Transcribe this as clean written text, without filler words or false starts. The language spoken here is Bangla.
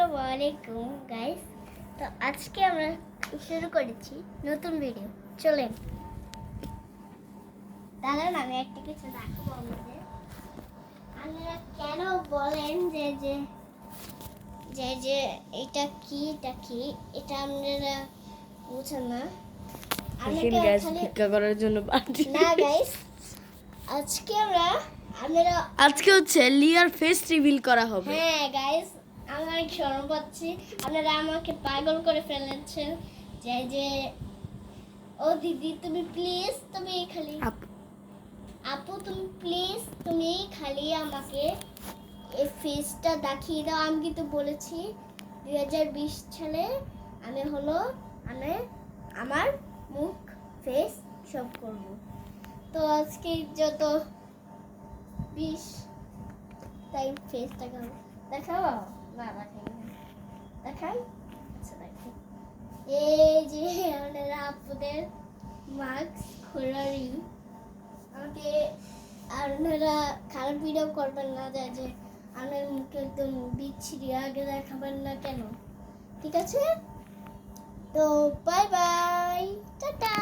আসসালামু আলাইকুম গাইস। তো আজকে আমরা শুরু করেছি নতুন ভিডিও। চলেন দাঁড়ান, আমি একটা কিছু দেখাবো আপনাদের। আপনারা কেন বলেন যে যে যে যে এটা কি এটা আপনারা বুঝেন না। দেখেন গাইস, ভিক্ষা করার জন্য পার্টি না গাইস, আজকে আপনারা আজকে হচ্ছে লিয়ার ফেস রিভিল করা হবে। হ্যাঁ গাইস, আমি অনেক শরম পাচ্ছি। আপনারা আমাকে পাগল করে ফেলেছেন। যে যে ও দিদি, তুমি প্লিজ, তুমি খালি আপু তুমি প্লিজ, তুমি খালি আমাকে এই ফেসটা দেখিয়ে দাও। আমি কিন্তু বলেছি 2020 সালে আমি আমার মুখ ফেস সব করব। তো আজকে যত 20 তাই ফেসটা দেখাবো না, দেখাই। আচ্ছা দেখাই। এই যে আমাদের আপুদের মাস্ক খোলারই আমাকে। আপনারা খারাপ ভিডিও করবেন না, যে আমার মুখে একদম বিচ্ছিরি আগে দেখাবেন না কেন, ঠিক আছে? তো বাই বাই, টাটা।